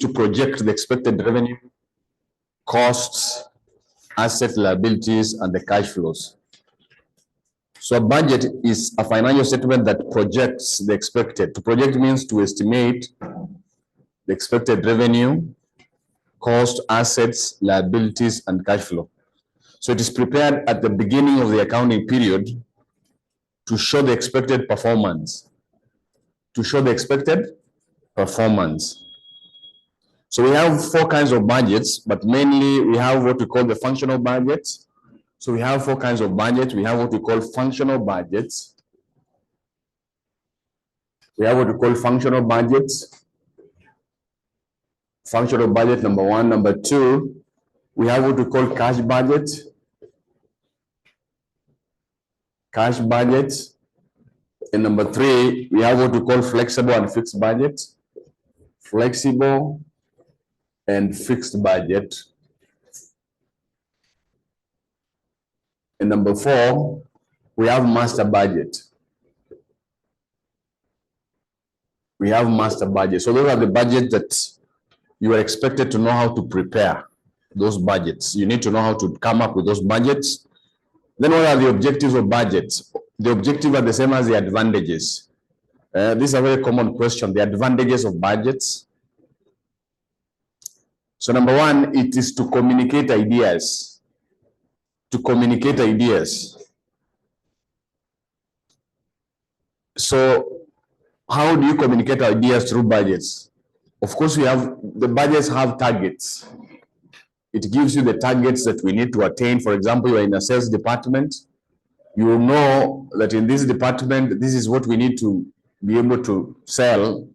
to project the expected revenue, costs, asset liabilities, and the cash flows. So a budget is a financial statement that projects the expected. To project means to estimate the expected revenue, cost, assets, liabilities, and cash flow. So it is prepared at the beginning of the accounting period to show the expected performance. To show the expected performance. So we have four kinds of budgets, but mainly we have what we call the functional budgets. So we have four kinds of budgets. We have what we call functional budgets. We have what we call functional budgets. Functional budget number one. Number two, we have what we call cash budget. Cash budget. And number three, we have what we call flexible and fixed budget. Flexible and fixed budget. And number four, we have master budget. We have master budget. So those are the budgets that you are expected to know how to prepare those budgets. You need to know how to come up with those budgets. Then what are the objectives of budgets? The objectives are the same as the advantages. This is a very common question, the advantages of budgets. So number one, it is to communicate ideas. To communicate ideas. So how do you communicate ideas through budgets? Of course, the budgets have targets. It gives you the targets that we need to attain. For example, you are in a sales department. You will know that in this department, this is what we need to be able to sell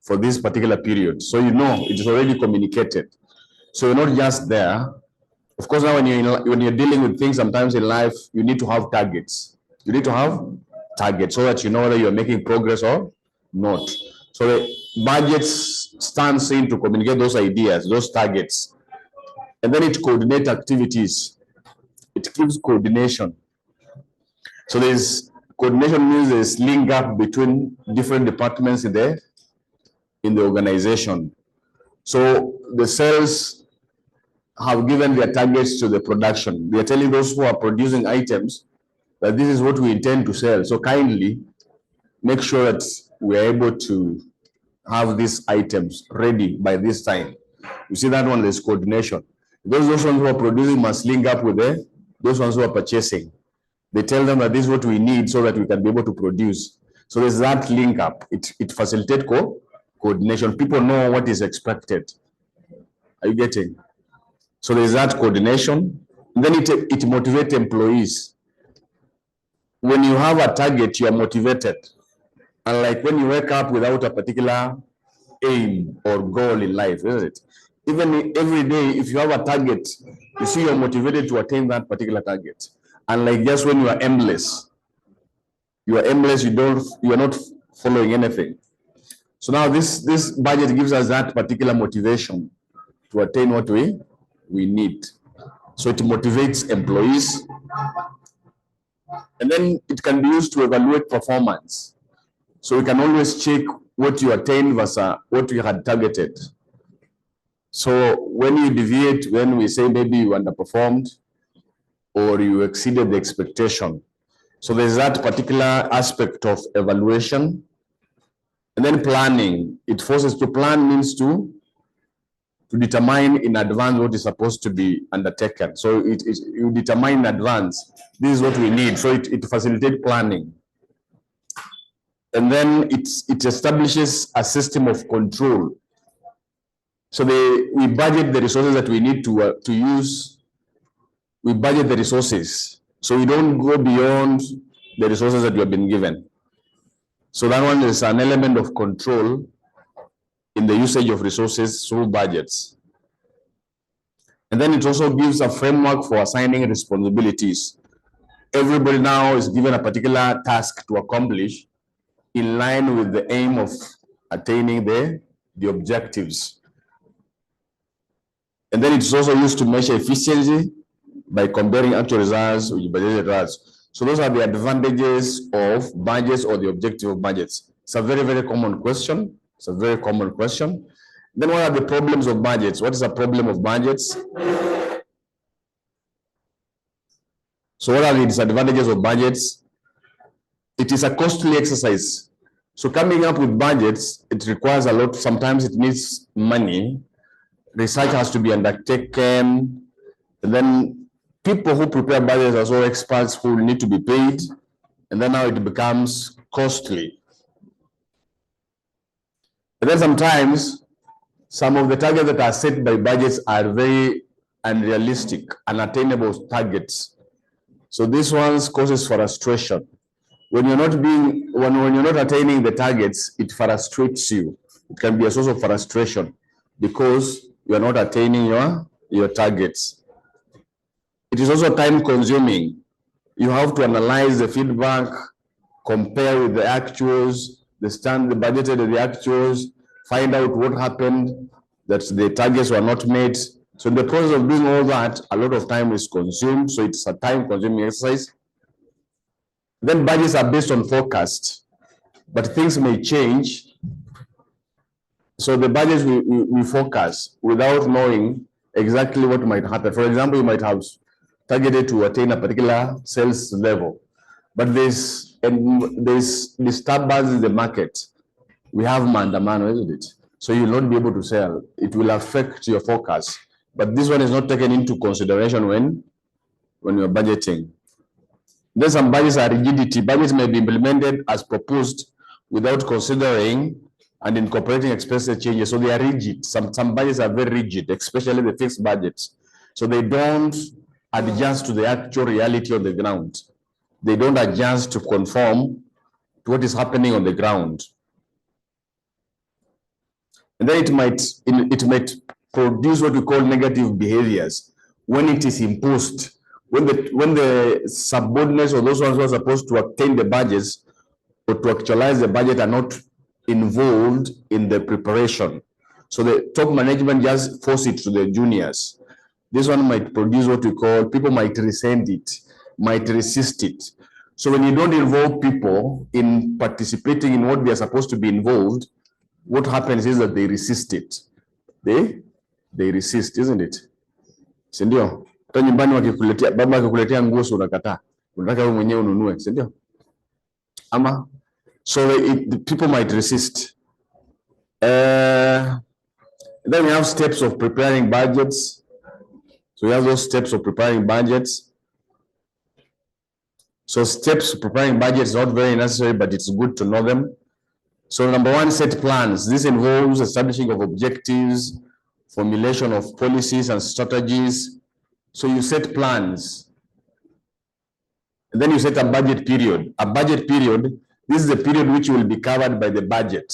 for this particular period. So you know it is already communicated. So you're not just there. Of course, now when you're dealing with things sometimes in life, you need to have targets. You need to have targets so that you know whether you're making progress or not. So the budgets stands in to communicate those ideas, those targets. And then it coordinates activities. It gives coordination. So there's coordination means there's link up between different departments in the organization. So the sales have given their targets to the production. They are telling those who are producing items that this is what we intend to sell. So kindly make sure that we are able to have these items ready by this time. You see that one, there's coordination. Those ones who are producing must link up with those ones who are purchasing. They tell them that this is what we need so that we can be able to produce. So there's that link up. It facilitates coordination. People know what is expected. Are you getting? So there's that coordination. And then it motivates employees. When you have a target, you are motivated. Unlike when you wake up without a particular aim or goal in life, isn't it? Even every day, if you have a target, you see you're motivated to attain that particular target. Unlike just when you are aimless. You are aimless, you are not following anything. So now this budget gives us that particular motivation to attain what we need. So it motivates employees. And then it can be used to evaluate performance. So we can always check what you attained versus what you had targeted. So when you deviate, when we say maybe you underperformed or you exceeded the expectation. So there's that particular aspect of evaluation. And then planning. It forces to plan means to determine in advance what is supposed to be undertaken. So you determine in advance, this is what we need. So it facilitates planning. And then it establishes a system of control. So we budget the resources that we need to use. We budget the resources. So we don't go beyond the resources that we have been given. So that one is an element of control in the usage of resources through budgets. And then it also gives a framework for assigning responsibilities. Everybody now is given a particular task to accomplish in line with the aim of attaining the objectives. And then it's also used to measure efficiency by comparing actual results with budgeted results. So those are the advantages of budgets or the objective of budgets. It's a very, very common question. It's a very common question. Then what are the problems of budgets? What is the problem of budgets? So what are the disadvantages of budgets? It is a costly exercise. So coming up with budgets, it requires a lot. Sometimes it needs money. Research has to be undertaken. And then people who prepare budgets are also experts who need to be paid. And then now it becomes costly. And then sometimes some of the targets that are set by budgets are very unrealistic, unattainable targets. So this one causes frustration. When you're not attaining the targets, it frustrates you. It can be a source of frustration because you are not attaining your targets. It is also time consuming. You have to analyze the feedback, compare with the actuals, the budgeted the actuals, find out what happened, that the targets were not met. So in the process of doing all that, a lot of time is consumed. So it's a time consuming exercise. Then budgets are based on forecast, but things may change. So the budgets we forecast without knowing exactly what might happen. For example, you might have targeted to attain a particular sales level, but there's disturbance in the market. We have maandamano, isn't it? So you'll not be able to sell. It will affect your forecast. But this one is not taken into consideration when you're budgeting. Then some budgets are rigidity. Budgets may be implemented as proposed without considering and incorporating expected changes. So they are rigid. Some budgets are very rigid, especially the fixed budgets. So they don't adjust to the actual reality on the ground. They don't adjust to conform to what is happening on the ground. And then it might produce what we call negative behaviors when it is imposed. When the subordinates or those ones who are supposed to obtain the budgets or to actualize the budget are not involved in the preparation. So the top management just force it to the juniors. This one might produce what we call, people might resent it, might resist it. So when you don't involve people in participating in what they are supposed to be involved, what happens is that they resist it. They resist, isn't it? Si ndio? Hata nyumbani wakikuletea, baba akikuletea nguo unakataa. Unataka wewe mwenyewe ununue, si ndio? Ama so the people might resist. Then we have steps of preparing budgets. So we have those steps of preparing budgets. So steps of preparing budgets is not very necessary, but it's good to know them. So number one, set plans. This involves establishing of objectives, formulation of policies and strategies. So you set plans. And then you set a budget period. A budget period, this is the period which will be covered by the budget.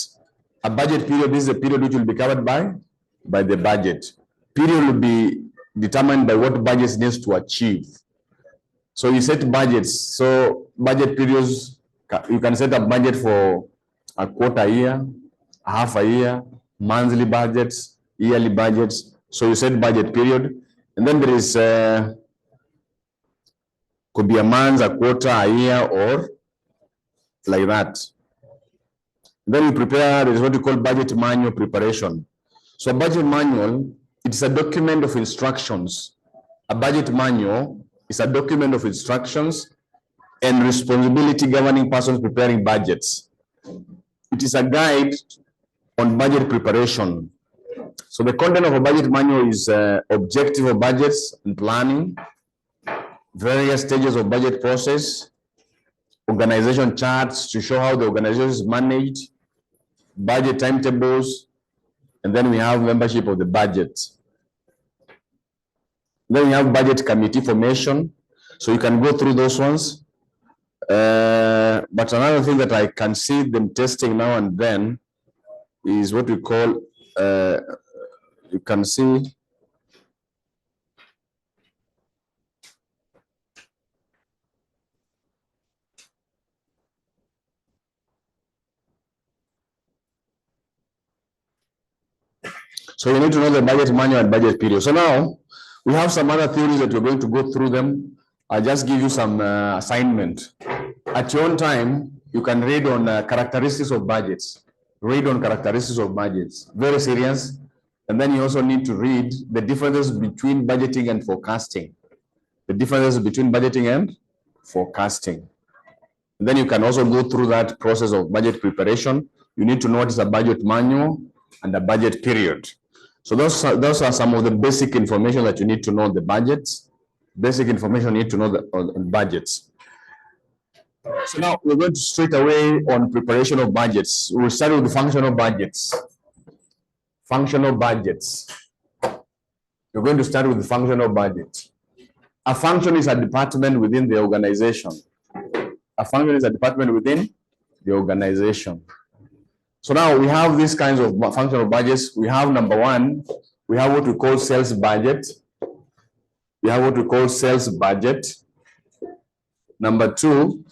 A budget period, this is the period which will be covered by the budget. Period will be determined by what budget needs to achieve. So you set budgets. So budget periods, you can set a budget for a quarter year, a half a year, monthly budgets, yearly budgets. So you set budget period. And then there is, could be a month, a quarter, a year, or like that. Then you prepare, there is what you call budget manual preparation. So a budget manual, it's a document of instructions. A budget manual is a document of instructions and responsibility governing persons preparing budgets. It is a guide on budget preparation. So the content of a budget manual is objective of budgets and planning, various stages of budget process, organization charts to show how the organization is managed, budget timetables, and then we have membership of the budget. Then we have budget committee formation. So you can go through those ones. But another thing that I can see them testing now and then is what we call, you can see, so you need to know the budget manual and budget period. So now we have some other theories that we're going to go through them. I'll just give you some assignment. At your own time, you can read on characteristics of budgets. Read on characteristics of budgets. Very serious. And then you also need to read the differences between budgeting and forecasting. The differences between budgeting and forecasting. And then you can also go through that process of budget preparation. You need to know what is a budget manual and a budget period. So those are some of the basic information that you need to know on the budgets. Basic information you need to know on budgets. So now we're going to straight away on preparation of budgets. We'll start with the functional budgets. Functional budgets. You're going to start with the functional budget. A function is a department within the organization. A function is a department within the organization. So now we have these kinds of functional budgets. We have number one, we have what we call sales budget. We have what we call sales budget. Number two,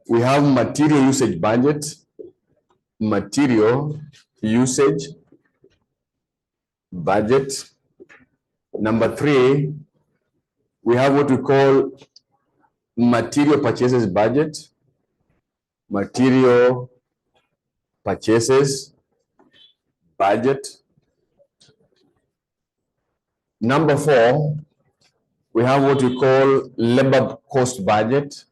we have material usage budget. Material usage budget. Number three, we have what we call material purchases budget. Material purchases budget. Number four, we have what we call labor cost budget.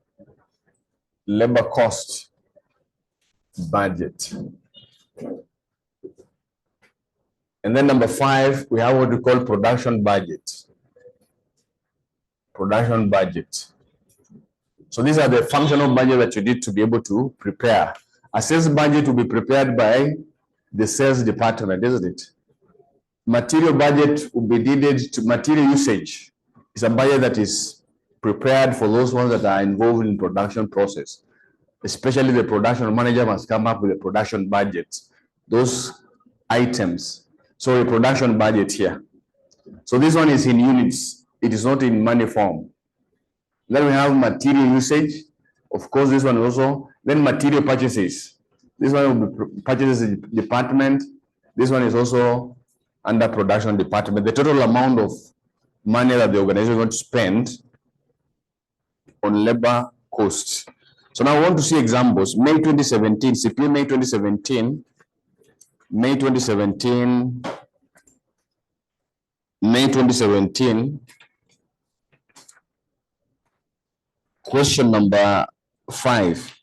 Labor cost budget. And then number five, we have what we call production budget. Production budget. So these are the functional budget that you need to be able to prepare. A sales budget will be prepared by the sales department, isn't it? Material budget will be needed to material usage. It's a budget that is prepared for those ones that are involved in production process. Especially the production manager must come up with a production budget. Those items. So a production budget here. So this one is in units. It is not in money form. Then we have material usage. Of course, this one also. Then material purchases. This one will be purchases department. This one is also under production department. The total amount of money that the organization is going to spend on labor costs. So now I want to see examples. May 2017, CPA May 2017. May 2017. May 2017. Question number 5.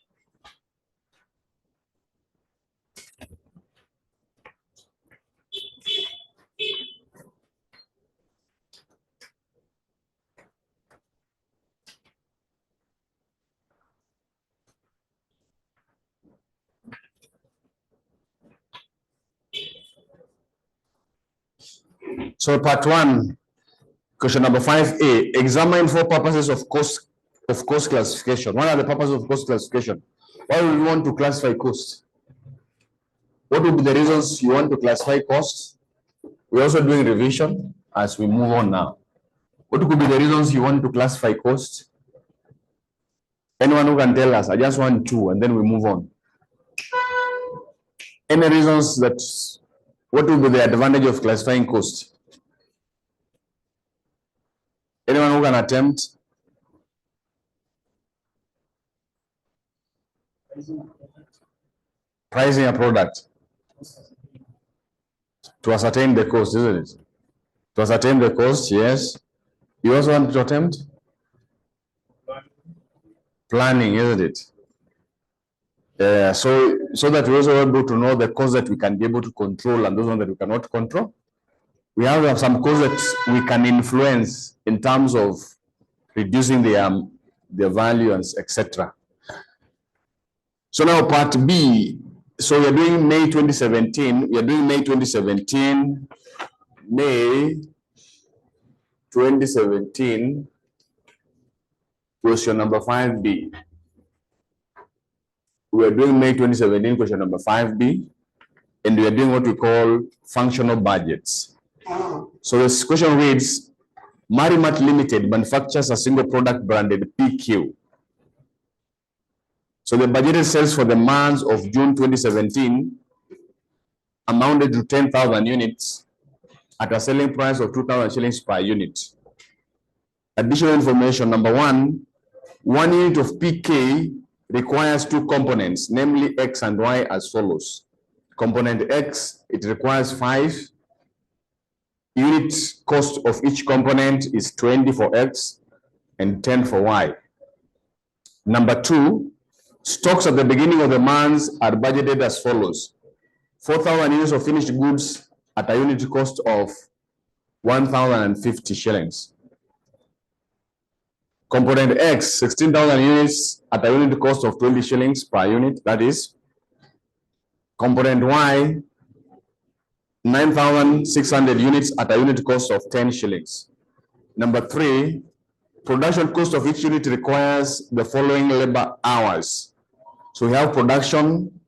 So part 1, question number 5A, examine 4 purposes of cost classification. What are the purposes of cost classification? Why would you want to classify cost? What would be the reasons you want to classify costs? We're also doing revision as we move on now. What could be the reasons you want to classify costs? Anyone who can tell us? I just want 2 and then we move on. Any reasons that, what would be the advantage of classifying costs? Anyone who can attempt? Pricing a product to ascertain the cost, isn't it? To ascertain the cost, yes. You also want to attempt? Planning, isn't it? So that we're also able to know the costs that we can be able to control and those ones that we cannot control. We have some costs that we can influence in terms of reducing their value and etc. So now part B. So we are doing May 2017. We are doing May 2017. May 2017. Question number 5B. We are doing May 2017, question number 5B. And we are doing what we call functional budgets. So this question reads, Marimat Limited manufactures a single product branded PQ. So the budgeted sales for the months of June 2017 amounted to 10,000 units at a selling price of 2,000 shillings per unit. Additional information, number 1 unit of PK requires 2 components, namely X and Y as follows. Component X, it requires 5 unit cost of each component is 20 for X and 10 for Y. Number 2, stocks at the beginning of the month are budgeted as follows: 4,000 units of finished goods at a unit cost of 1,050 shillings. Component X, 16,000 units at a unit cost of 20 shillings per unit, that is. Component Y, 9,600 units at a unit cost of 10 shillings. Number 3, production cost of each unit requires the following labor hours. So we have production,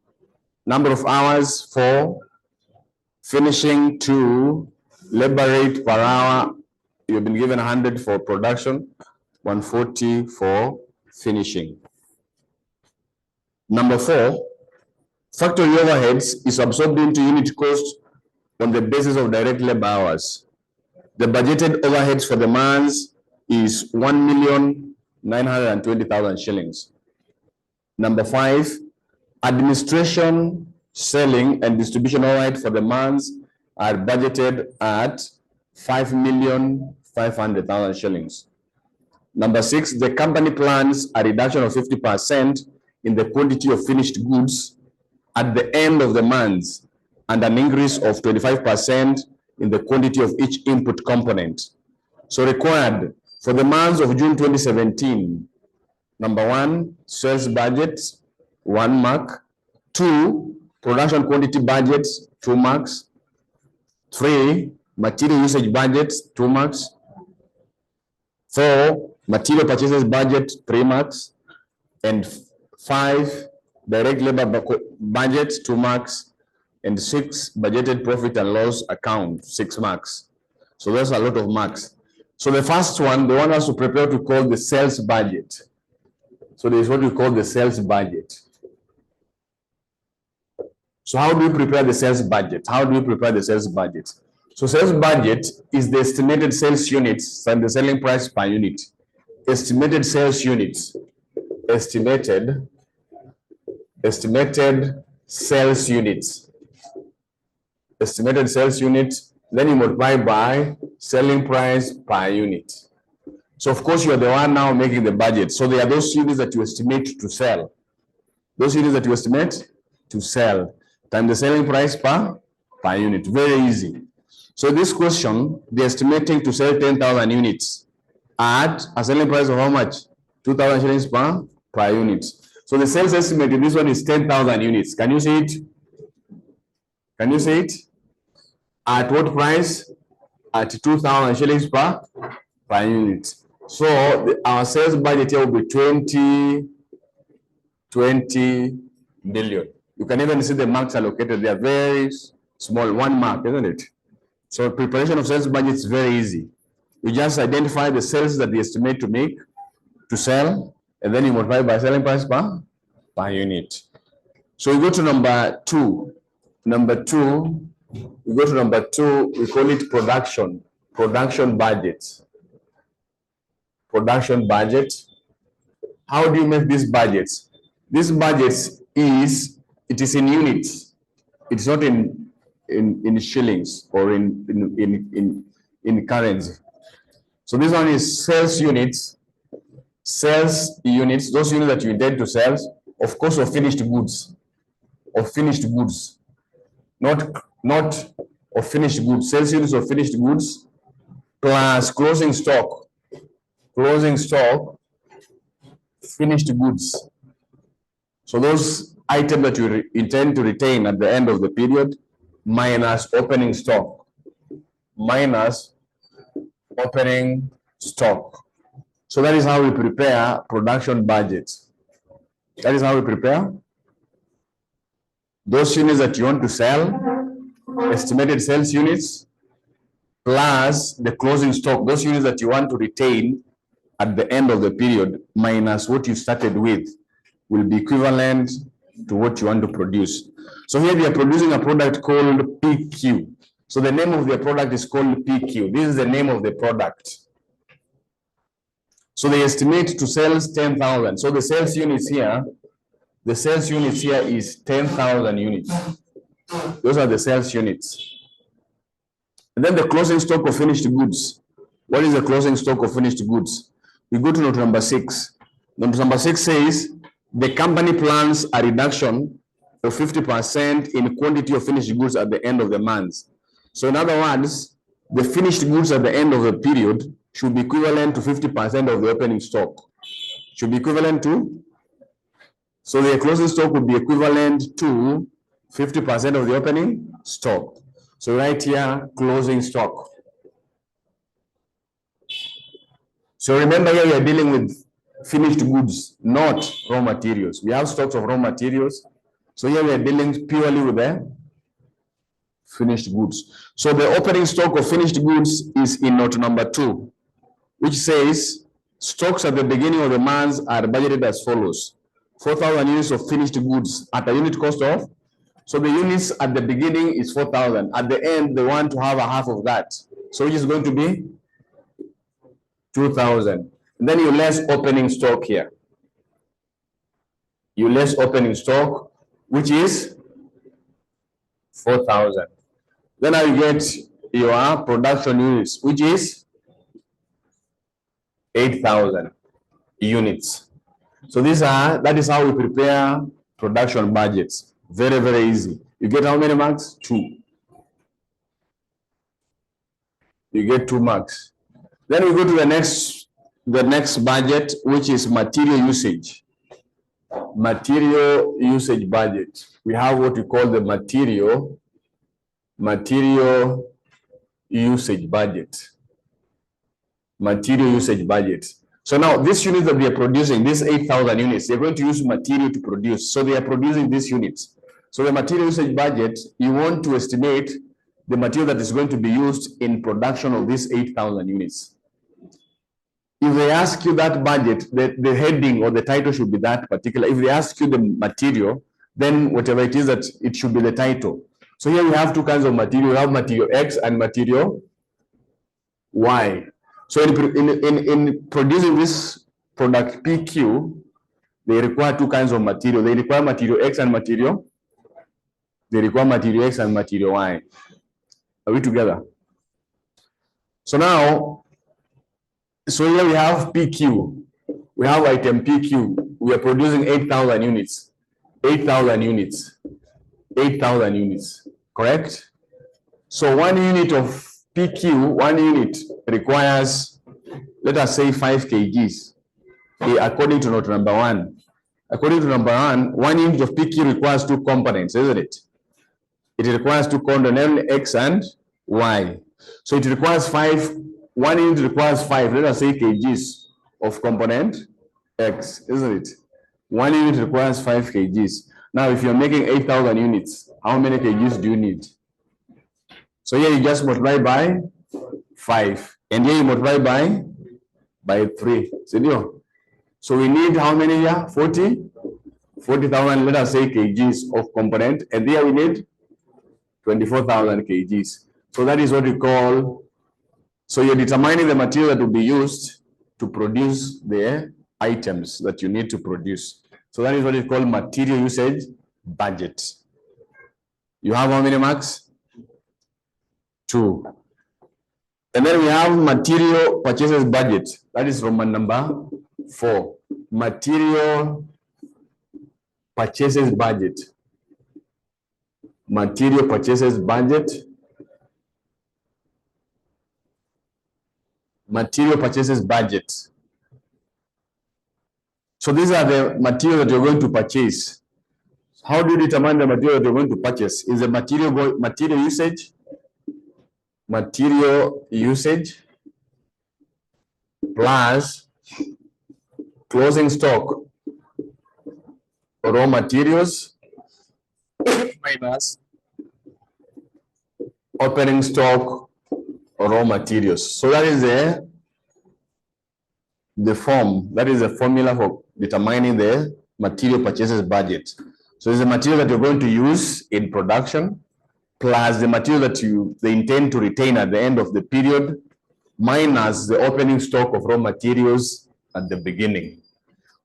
number of hours 4, finishing 2, labor rate per hour, you've been given 100 for production, 140 for finishing. Number 4, factory overheads is absorbed into unit cost on the basis of direct labor hours. The budgeted overheads for the month is 1,920,000 shillings. Number 5, administration, selling, and distribution overhead for the month are budgeted at 5,500,000 shillings. Number 6, the company plans a reduction of 50% in the quantity of finished goods at the end of the month and an increase of 25% in the quantity of each input component. So required for the month of June 2017, number 1, sales budget, 1 mark. 2, production quantity budget, 2 marks. 3, material usage budget, 2 marks. 4, material purchases budget, 3 marks. And 5, direct labor budget, 2 marks. And 6, budgeted profit and loss account, 6 marks. So there's a lot of marks. So the first one, they want us to prepare to call the sales budget. So this is what we call the sales budget. So how do you prepare the sales budget? How do you prepare the sales budget? So sales budget is the estimated sales units and the selling price per unit. Estimated sales units. Estimated sales units. Estimated sales unit, then you multiply by selling price per unit. So of course you are the one now making the budget. So they are those units that you estimate to sell. Those units that you estimate to sell times the selling price per unit. Very easy. So this question, they're estimating to sell 10,000 units at a selling price of how much? 2,000 shillings per unit. So the sales estimate in this one is 10,000 units. Can you see it? Can you see it? At what price? At 2,000 shillings per unit. So our sales budget here will be 20 million. You can even see the marks allocated. They are very small, 1 mark, isn't it? So preparation of sales budget is very easy. You just identify the sales that they estimate to make, to sell, and then you multiply by selling price per unit. So we go to number 2. We go to number 2, we call it production budget. Production budget. How do you make these budgets? This budget is in units. It's not in shillings or in currency. So this one is sales units. Sales units, those units that you intend to sell, of course, of finished goods. Not of finished goods. Sales units of finished goods plus closing stock. Finished goods. So those items that you intend to retain at the end of the period minus opening stock. So that is how we prepare production budgets. That is how we prepare those units that you want to sell, estimated sales units, plus the closing stock, those units that you want to retain at the end of the period, minus what you started with, will be equivalent to what you want to produce. So here they are producing a product called PQ. So the name of their product is called PQ. This is the name of the product. So they estimate to sell 10,000. So the sales units here is 10,000 units. Those are the sales units. And then the closing stock of finished goods. What is the closing stock of finished goods? We go to note number 6. Note number 6 says the company plans a reduction of 50% in quantity of finished goods at the end of the month. So in other words, the finished goods at the end of the period should be equivalent to 50% of the opening stock. Should be equivalent to, so the closing stock would be equivalent to 50% of the opening stock. So right here, closing stock. So remember here we are dealing with finished goods, not raw materials. We have stocks of raw materials. So here we are dealing purely with the finished goods. So the opening stock of finished goods is in note number 2, which says stocks at the beginning of the month are budgeted as follows. 4,000 units of finished goods at a unit cost of, so the units at the beginning is 4,000. At the end, they want to have a half of that. So which is going to be 2,000. Then you less opening stock here. You less opening stock, which is 4,000. Then now you get your production units, which is 8,000 units. So that is how we prepare production budgets. Very, very easy. You get how many marks? 2. You get 2 marks. Then we go to the next budget, which is material usage. Material usage budget. We have what we call the material usage budget. Material usage budget. So now this unit that we are producing, this 8,000 units, they're going to use material to produce. So they are producing these units. So the material usage budget, you want to estimate the material that is going to be used in production of these 8,000 units. If they ask you that budget, the heading or the title should be that particular. If they ask you the material, then whatever it is, that it should be the title. So here we have 2 kinds of material. We have material X and material Y. So in producing this product PQ, they require 2 kinds of material. They require material X and material. They require material X and material Y. Are we together? So now, so here we have PQ. We have item PQ. We are producing 8,000 units. 8,000 units. 8,000 units. Correct? So 1 unit of PQ, 1 unit requires, let us say 5 kgs. According to note number 1. According to number 1 unit of PQ requires 2 components, isn't it? It requires 2 components, X and Y. So it requires 5. 1 unit requires 5, let us say kgs of component X, isn't it? 1 unit requires 5 kgs. Now, if you're making 8,000 units, how many kgs do you need? So here you just multiply by 5, and here you multiply by 3. So we need how many here? 40,000, let us say kgs of component, and here we need 24,000 kgs. So that is what we call. So you're determining the material that will be used to produce the items that you need to produce. So that is what is called material usage budget. You have how many marks? 2. And then we have material purchases budget. That is Roman number 4. Material purchases budget. Material purchases budget. Material purchases budget. So these are the material that you're going to purchase. How do you determine the material that you're going to purchase? Is the material usage? Material usage plus closing stock raw materials minus opening stock raw materials. So that is the form, that is the formula for determining the material purchases budget. So it's the material that you're going to use in production plus the material that they intend to retain at the end of the period minus the opening stock of raw materials at the beginning.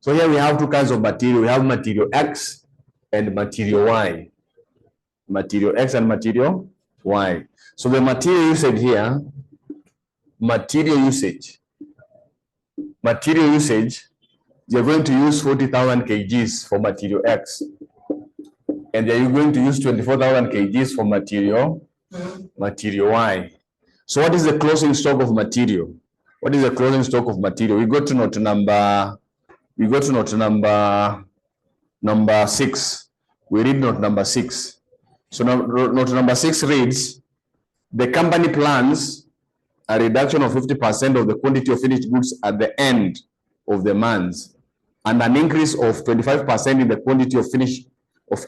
So here we have 2 kinds of material. We have material X and material Y. Material X and material Y. So the material usage here, material usage, you're going to use 40,000 kgs for material X. And then you're going to use 24,000 kgs for material Y. So what is the closing stock of material? What is the closing stock of material? We go to note number 6. We read note number 6. So note number 6 reads, the company plans a reduction of 50% of the quantity of finished goods at the end of the month and an increase of 25% in the quantity of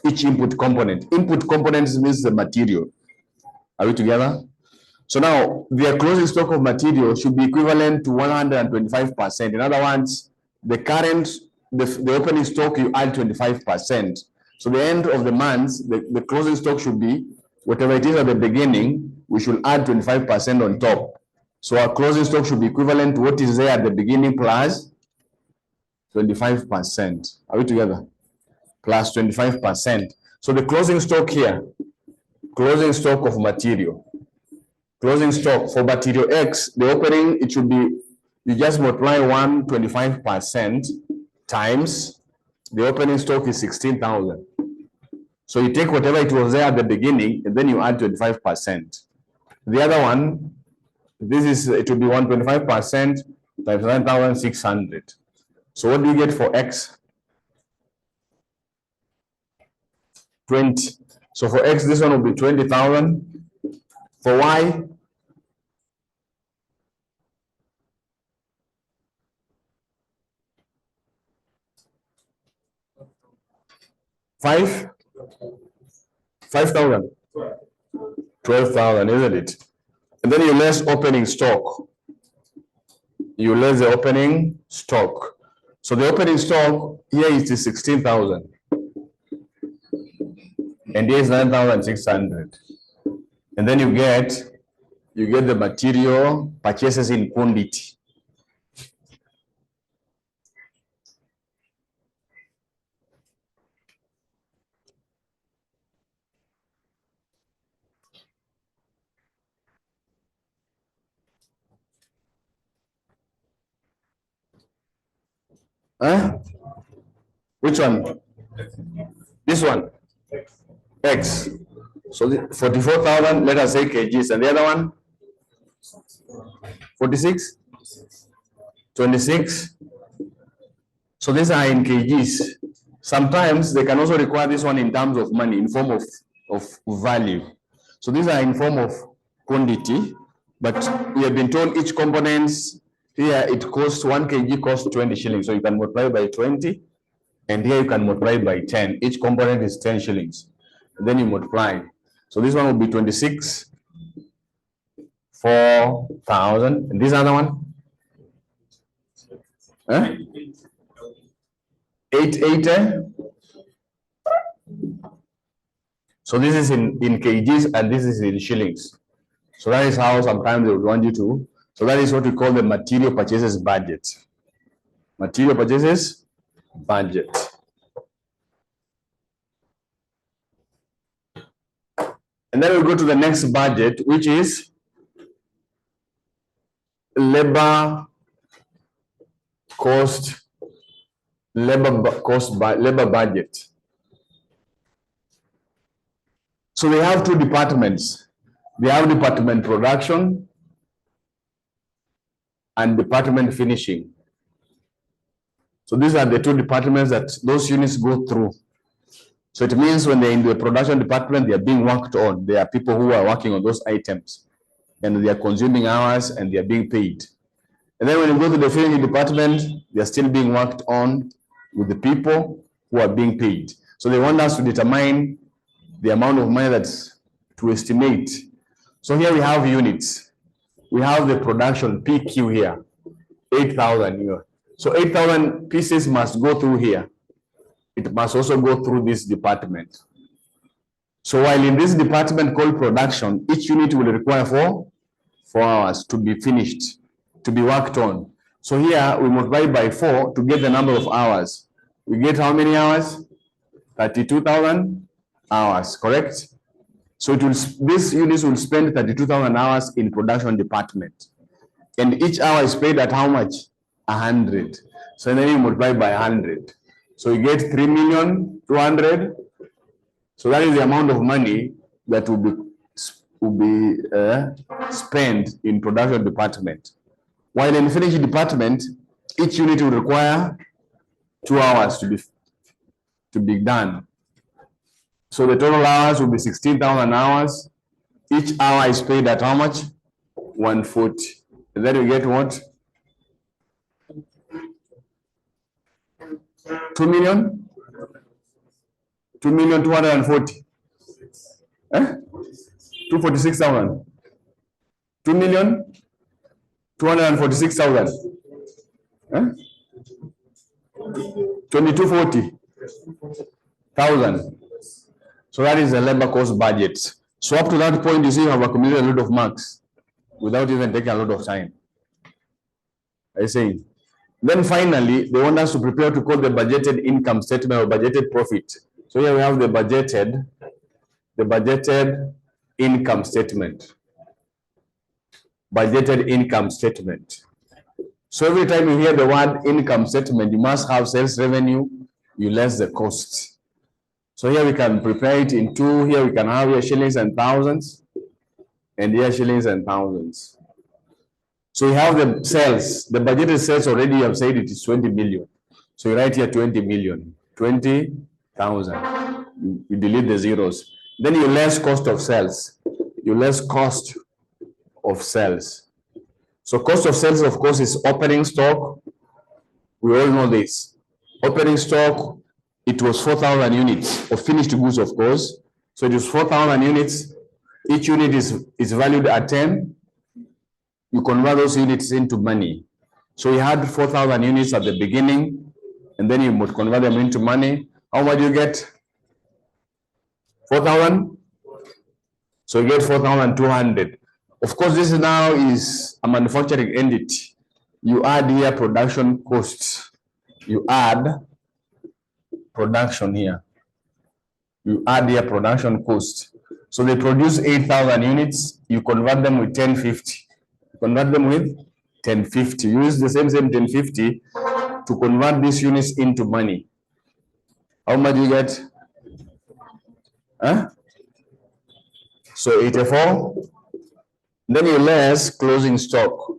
each input component. Input components means the material. Are we together? So now their closing stock of material should be equivalent to 125%. In other words, the opening stock, you add 25%. So the end of the month, the closing stock should be whatever it is at the beginning, we should add 25% on top. So our closing stock should be equivalent to what is there at the beginning plus 25%. Are we together? Plus 25%. So the closing stock here, closing stock of material. Closing stock for material X, the opening, it should be, you just multiply 125% times the opening stock is 16,000. So you take whatever it was there at the beginning and then you add 25%. The other one, it will be 125% times 9,600. So what do you get for X? 20. So for X, this one will be 20,000. For Y, 5,000. 12,000, isn't it? And then you less opening stock. You less the opening stock. So the opening stock here is the 16,000. And here is 9,600. And then you get the material purchases in quantity. Huh? Which one? This one? X. So 44,000, let us say kgs. And the other one? 46? 26? So these are in kgs. Sometimes they can also require this one in terms of money, in form of value. So these are in form of quantity, but we have been told each components here, it costs 1 kg costs 20 shillings. So you can multiply by 20, and here you can multiply by 10. Each component is 10 shillings. And then you multiply. So this one will be 26, 4,000. And this other one? 880. So this is in kgs and this is in shillings. So that is how sometimes they would want you to. So that is what we call the material purchases budget. Material purchases budget. And then we'll go to the next budget, which is labor budget. So they have two departments. They have department production and department finishing. So these are the two departments that those units go through. So it means when they're in the production department, they are being worked on. There are people who are working on those items and they are consuming hours and they are being paid. And then when you go to the finishing department, they are still being worked on with the people who are being paid. So they want us to determine the amount of money that's to estimate. So here we have units. We have the production PQ here, 8,000 here. So 8,000 pieces must go through here. It must also go through this department. So while in this department called production, each unit will require 4 hours to be finished, to be worked on. So here we multiply by 4 to get the number of hours. We get how many hours? 32,000 hours, correct? So this unit will spend 32,000 hours in production department. And each hour is paid at how much? 100. So then you multiply by 100. So you get 3,200,000. So that is the amount of money that will be spent in production department. While in finishing department, each unit will require 2 hours to be done. So the total hours will be 16,000 hours. Each hour is paid at how much? 140. And then you get what? 2 million? 2,240,000. 246,000. 2,246,000. 2240,000. So that is the labor cost budget. So up to that point, you see, you have accumulated a lot of marks without even taking a lot of time. I say. Then finally, they want us to prepare to call the budgeted income statement or budgeted profit. So here we have the budgeted income statement. Budgeted income statement. So every time you hear the word income statement, you must have sales revenue, you less the cost. So here we can prepare it in two. Here we can have here shillings and thousands, and here shillings and thousands. So you have the sales, the budgeted sales already. You have said it is 20 million. So you write here 20 million, 20,000. You delete the zeros. Then you less cost of sales. You less cost of sales. So cost of sales, of course, is opening stock. We all know this. Opening stock, it was 4,000 units of finished goods, of course. So it is 4,000 units. Each unit is valued at 10. You convert those units into money. So you had 4,000 units at the beginning, and then you would convert them into money. How much do you get? 4,000? So you get 4,200. Of course, this now is a manufacturing entity. You add here production costs. You add production here. You add here production cost. So they produce 8,000 units. You convert them with 1050. Convert them with 1050. Use the same 1050 to convert these units into money. How much do you get? So 84. Then you less closing stock.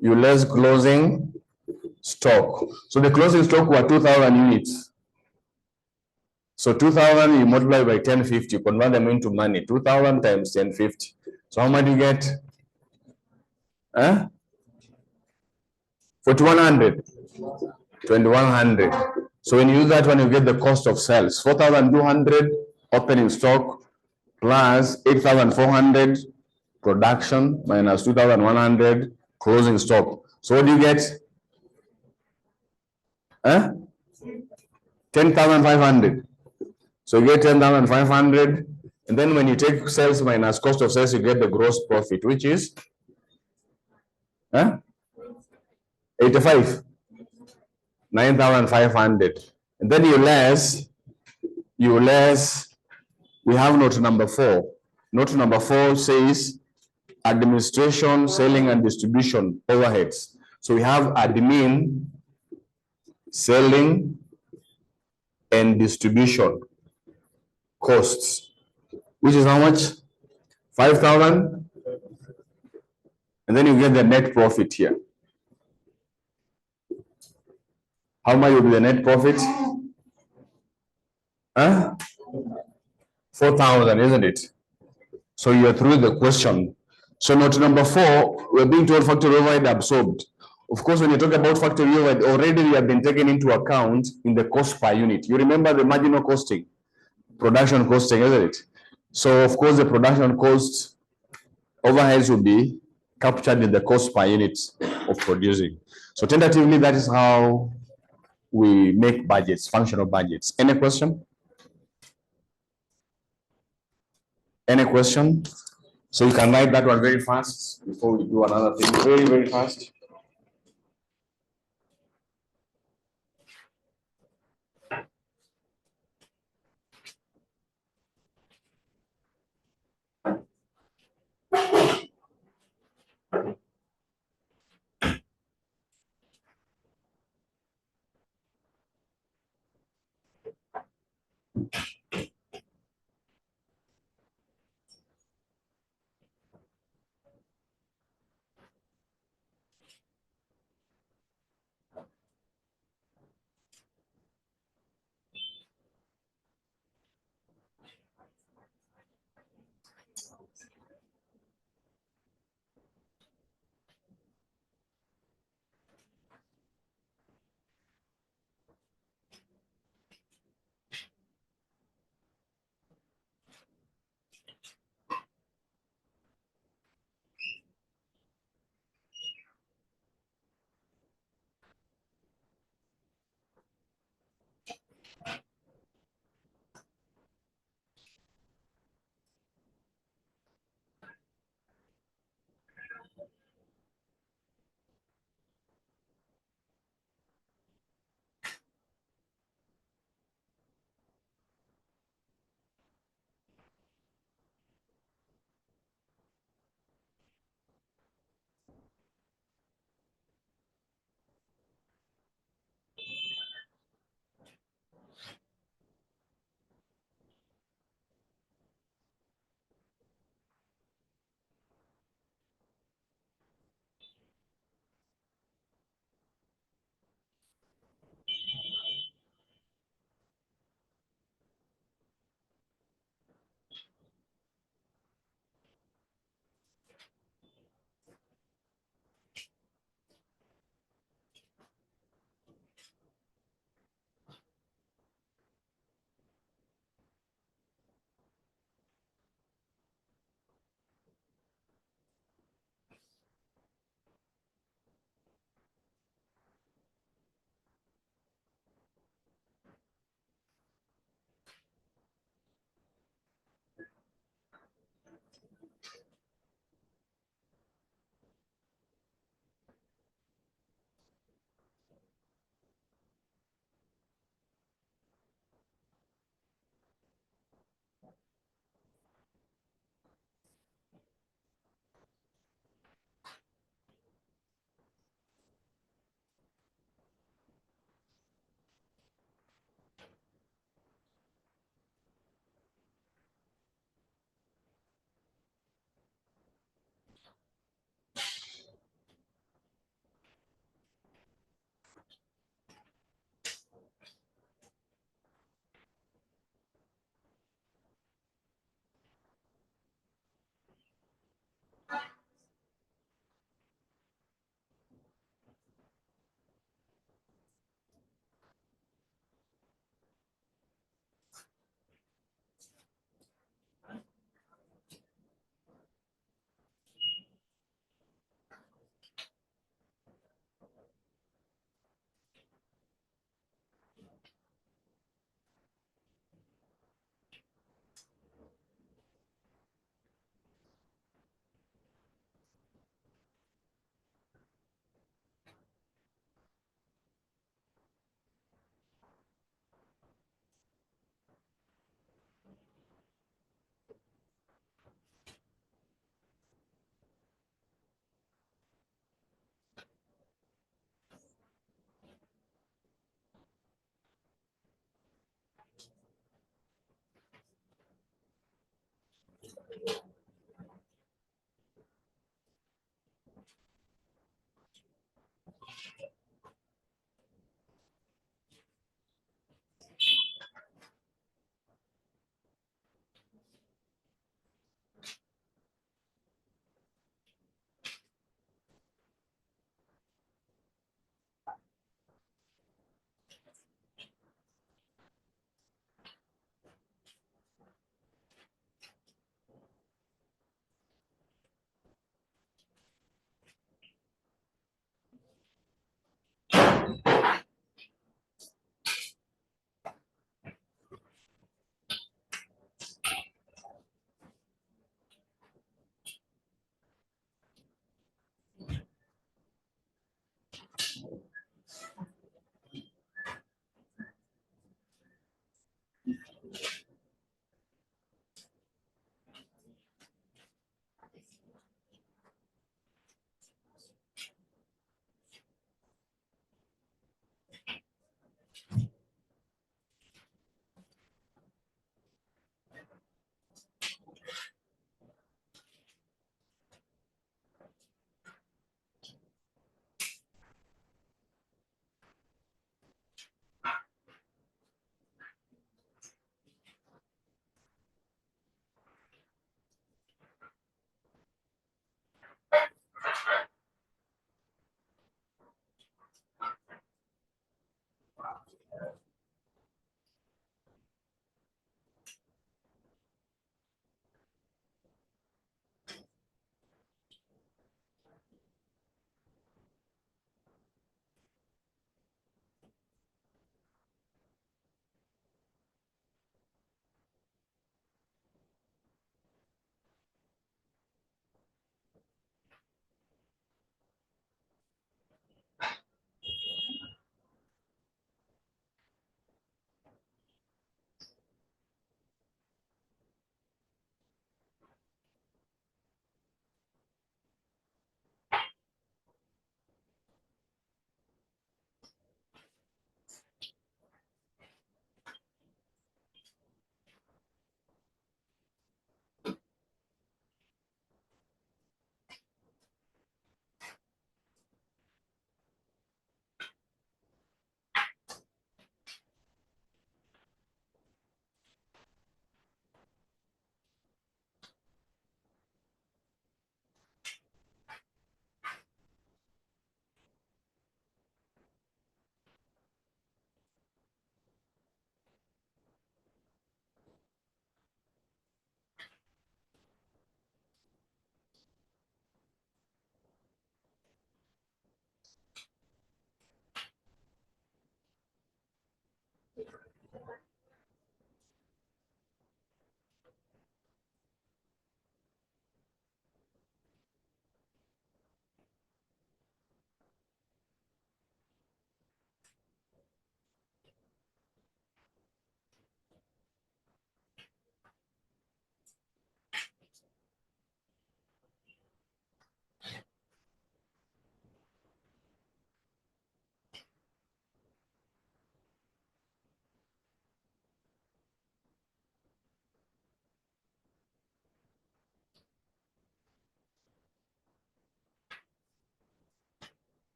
You less closing stock. So the closing stock were 2,000 units. So 2,000 you multiply by 1050, convert them into money. 2,000 times 1050. So how much do you get? 4,100. 2,100. So when you use that one, you get the cost of sales. 4,200 opening stock plus 8,400 production minus 2,100 closing stock. So what do you get? 10,500. So you get 10,500, and then when you take sales minus cost of sales, you get the gross profit, which is 85, 9,500. And then you less, we have note number 4. Note number 4 says administration, selling and distribution overheads. So we have admin, selling and distribution costs, which is how much? 5,000. And then you get the net profit here. How much will be the net profit? 4,000, isn't it? So you're through the question. So note number 4, we're being told factory overhead absorbed. Of course, when you talk about factory overhead, already we have been taken into account in the cost per unit. You remember the marginal costing, production costing, isn't it? So of course, the production cost overheads will be captured in the cost per unit of producing. So tentatively, that is how we make budgets, functional budgets. Any question? Any question? So you can write that one very fast before we do another thing. Very, very fast.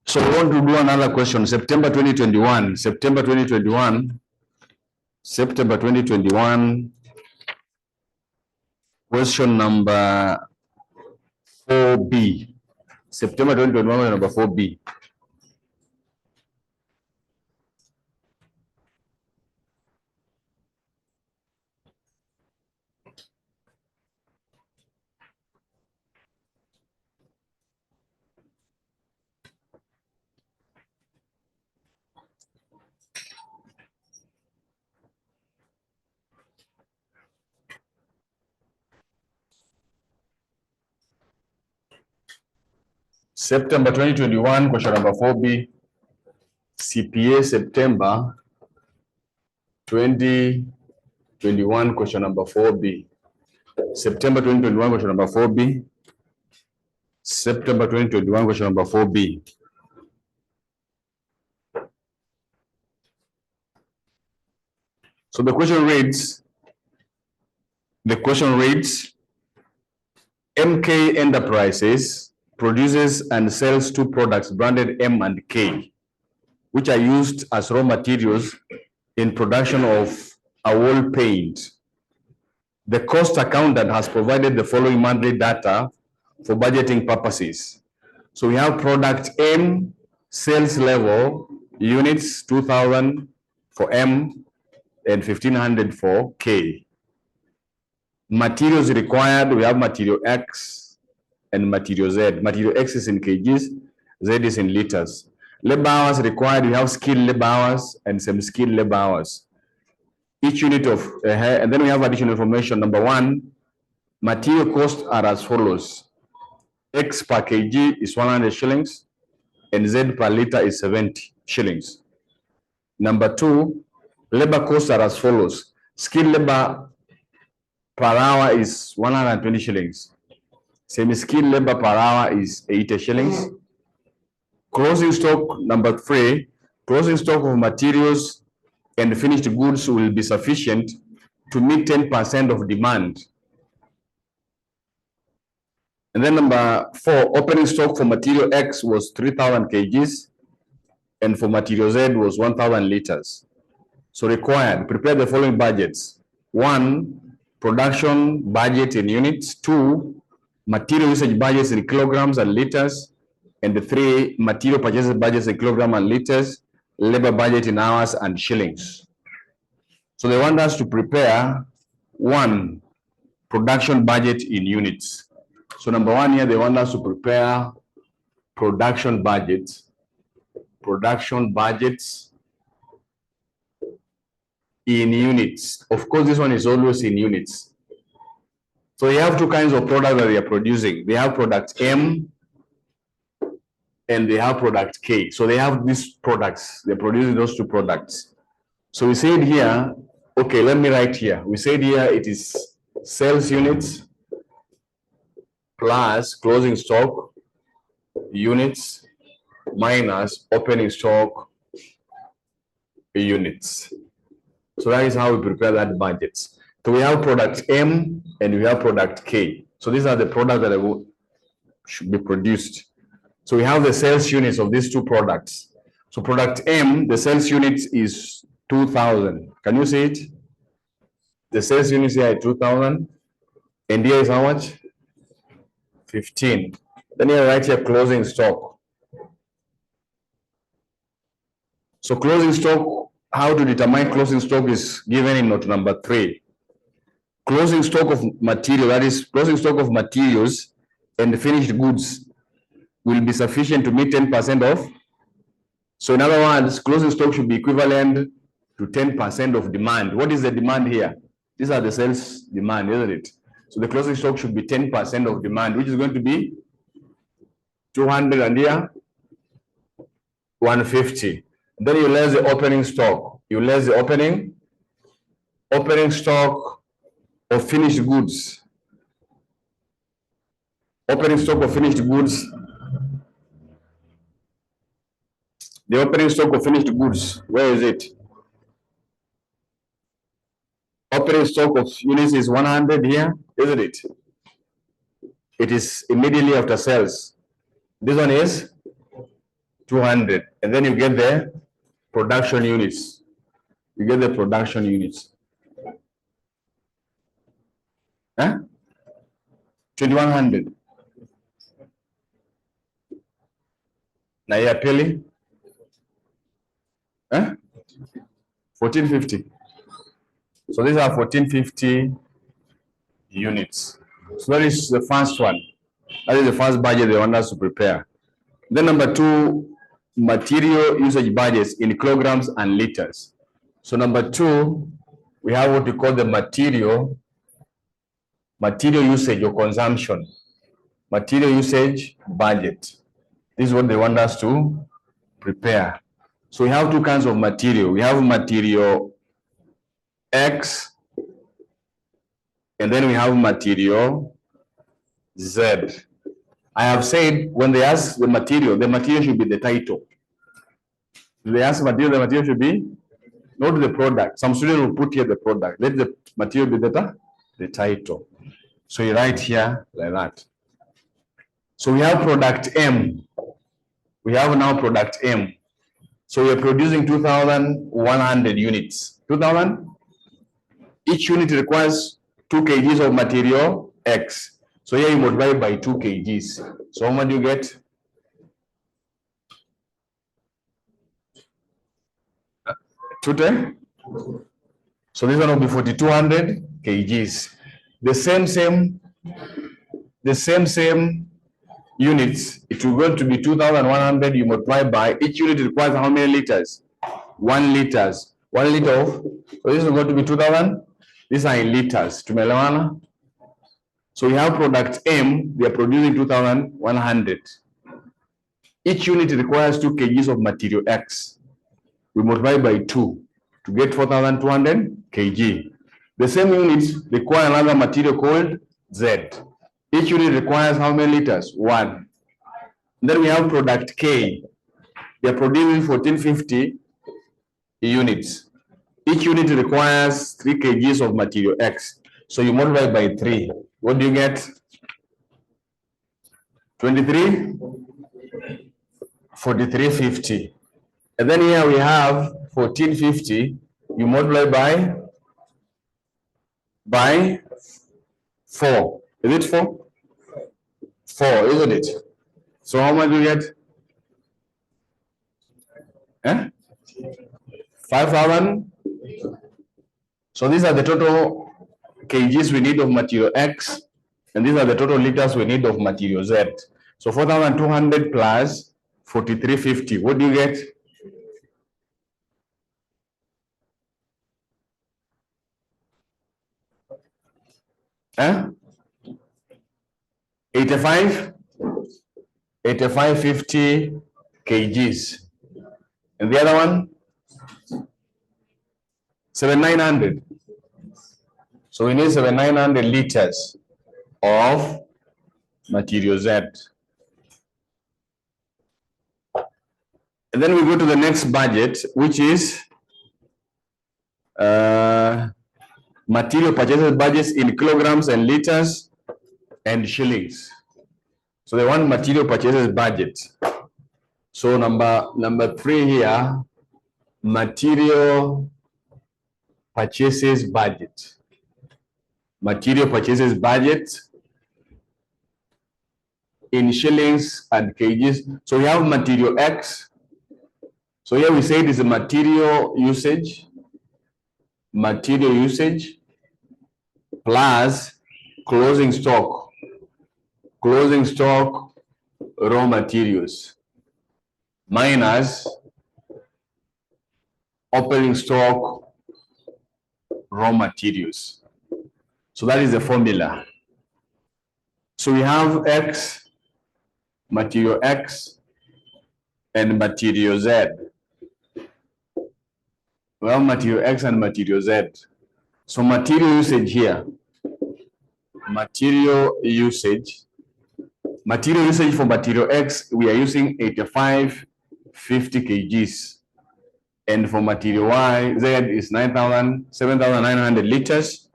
So we want to do another question. September 2021. September 2021. September 2021. Question number 4B. September 2021, number 4B. September 2021, question number 4B. CPA September 2021, question number 4B. September 2021, question number 4B. September 2021, question number 4B. So the question reads, MK Enterprises produces and sells two products branded M and K, which are used as raw materials in production of a wall paint. The cost accountant has provided the following monthly data for budgeting purposes. So we have product M, sales level, units 2,000 for M and 1,500 for K. Materials required, we have material X and material Z. Material X is in kgs, Z is in liters. Labor hours required, we have skilled labor hours and semi-skilled labor hours. Each unit of, and then we have additional information. Number one, material costs are as follows. X per kg is 100 shillings and Z per liter is 70 shillings. Number two, labor costs are as follows. Skilled labor per hour is 120 shillings. Semi-skilled labor per hour is 80 shillings. Closing stock, number three, closing stock of materials and finished goods will be sufficient to meet 10% of demand. And then number four, opening stock for material X was 3,000 kgs and for material Z was 1,000 liters. So required, prepare the following budgets. One, production budget in units. Two, material usage budgets in kilograms and liters. And three, material purchases budgets in kilograms and liters, labor budget in hours and shillings. So they want us to prepare one, production budget in units. So number one here, they want us to prepare production budgets in units. Of course, this one is always in units. So you have two kinds of product that they are producing. They have product M and they have product K. So they have these products. They're producing those two products. So we said here, okay, let me write here. We said here it is sales units plus closing stock units minus opening stock units. So that is how we prepare that budget. So we have product M and we have product K. So these are the products that should be produced. So we have the sales units of these two products. So product M, the sales unit is 2,000. Can you see it? The sales units here are 2,000. And here is how much? 15. Then you write here closing stock. So closing stock, how to determine closing stock is given in note number 3. Closing stock of material, that is closing stock of materials and finished goods will be sufficient to meet 10% of. So in other words, closing stock should be equivalent to 10% of demand. What is the demand here? These are the sales demand, isn't it? So the closing stock should be 10% of demand, which is going to be 200 and here 150. Then you less the opening stock. You less the opening stock of finished goods. Opening stock of finished goods. The opening stock of finished goods, where is it? Opening stock of units is 100 here, isn't it? It is immediately after sales. This one is 200. And then you get the production units. You get the production units. Huh? 2,100. Now you are paying? Huh? 1,450. So these are 1,450 units. So that is the first one. That is the first budget they want us to prepare. Then number 2, material usage budgets in kilograms and liters. So number 2, we have what we call the material usage or consumption. Material usage budget. This is what they want us to prepare. So we have two kinds of material. We have material X, and then we have material Z. I have said when they ask the material should be the title. If they ask material, the material should be not the product. Some students will put here the product. Let the material be the title. So you write here like that. So we have product M. We have now product M. So we are producing 2,100 units. 2,000? Each unit requires 2 kgs of material X. So here you multiply by 2 kgs. So how much do you get? So this one will be 4,200 kgs. The same units, it will go to be 2,100. You multiply by, each unit requires how many liters? 1 liter. 1 liter of, so this is going to be 2,000. These are in liters. Tumeelewana? So we have product M, they are producing 2,100. Each unit requires 2 kgs of material X. We multiply by 2 to get 4,200 kg. The same units require another material called Z. Each unit requires how many liters? 1. Then we have product K. They are producing 1,450 units. Each unit requires 3 kgs of material X. So you multiply by 3. What do you get? 23? 4,350. And then here we have 1,450. You multiply by 4. Is it 4? 4, isn't it? So how much do you get? 5,000. So these are the total kgs we need of material X, and these are the total liters we need of material Z. So 4,200 plus 4,350. What do you get? 50 kgs. And the other one, 7,900. So we need 7,900 liters of material Z. And then we go to the next budget, which is material purchases budgets in kilograms and liters and shillings. So they want material purchases budget. So number 3 here, material purchases budget. Material purchases budget in shillings and kgs. So we have material X. So here we say it is a material usage plus closing stock raw materials minus opening stock raw materials. So that is the formula. So we have X, material X, and material Z. We have material X and material Z. So material usage here, material usage for material X, we are using 8,550 kgs. And for material Y, Z is 7,900 liters.